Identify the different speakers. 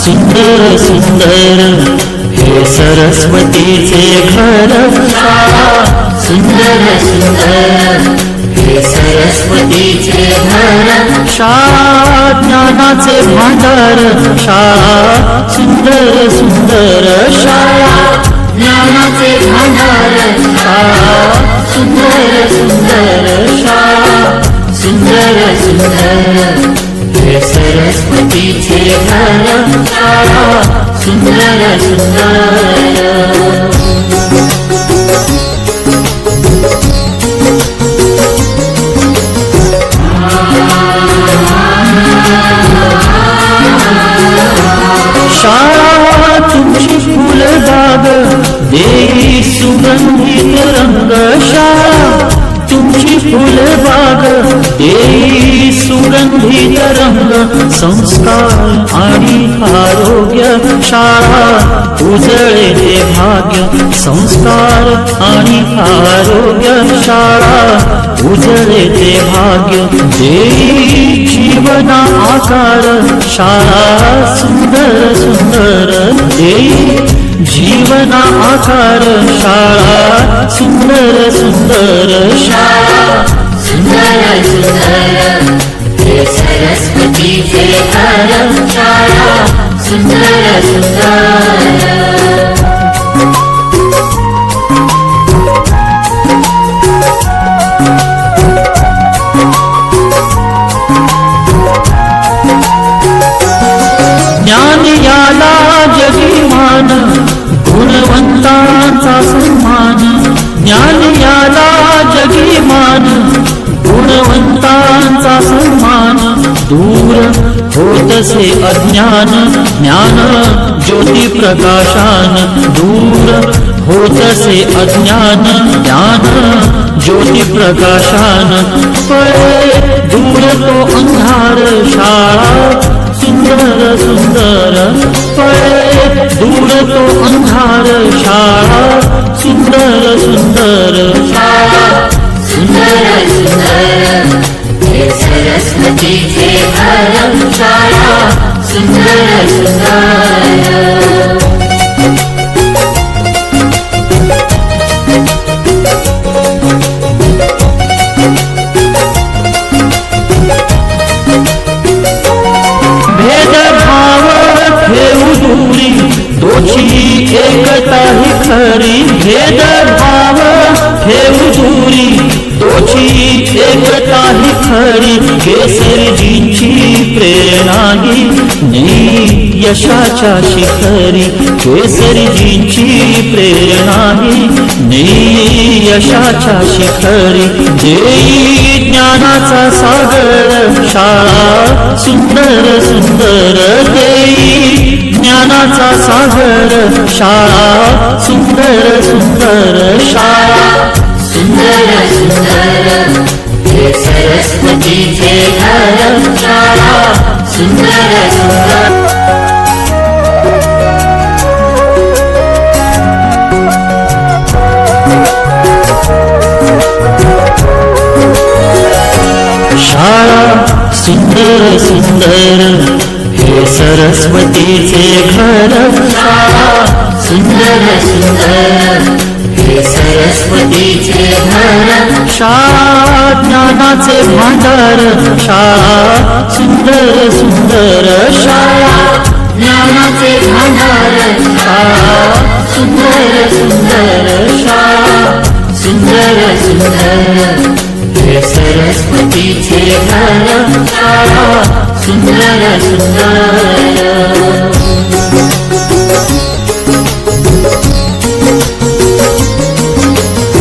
Speaker 1: सुंदर सुंदर हे सरस्वतीचे घर शाळा सुंदर सुंदर हे सरस्वतीचे घर शाळा ज्ञानाचे भांडार शाळा सुंदर सुंदर शाळा ज्ञानाचे भांडार शाळा सुंदर सुंदर शाळा सुंदर सुंदर हे सरस्वतीचे घर शाळा सुंदर सुंदर शाळा तुमची फुलबाग देई सुगंधित रंग शाळा तुमची फुलबाग देई सुगंधित रंग संस्कार आणि आरोग्य शाळा उजळे ते भाग्य संस्कार आणि आरोग्य शाळा उजळे ते भाग्य देई जीवना आकार शाळा सुंदर सुंदर देई जीवना आकार शाळा सुंदर सुंदर शाळा सुंदर सुंदर हे सरस्वतीचे घर शाळा सुंदर सुंदर ज्ञान याला जगीमान गुणवंतांचा सन्मान ज्ञान याला जगीमान गुणवंतांचा सन्मान दूर होतसे अज्ञान ज्ञान ज्योती प्रकाशान दूर होतसे अज्ञान ज्ञान ज्योती प्रकाशान पळे दूर तो अंधार शाळा सुंदर सुंदर पळे दूर तो अंधार शाळा सुंदर सुंदर शाळा सुंदर सुंदर हे सरस्वतीचे घर शाळा सुंदर सुंदर दोषी एकता ही खरी भेदभाव ठेवू दूरी दोषी एकता ही खरी केसरीजींची प्रेरणा घे यशाच्या शिखरी केसरीजींची प्रेरणा घे यशाच्या शिखरी देई ज्ञानाचा सागर शाळा सुंदर सुंदर देई ज्ञानाचा सागर शाळा सुंदर सुंदर शाळा सुंदर सुंदर हे सरस्वतीचे घर शाळा सुंदर सुंदर शाळा सुंदर सुंदर हे सरस्वतीचे घर शाळा सुंदर सुंदर हे सरस्वतीचे घर शाळा ज्ञानाचे भांडार शाळा सुंदर सुंदर शाळा ज्ञानाचे भांडार शाळा सुंदर सुंदर शाळा सुंदर सुंदर हे सरस्वतीचे घर शाळा सुंदर सुंदर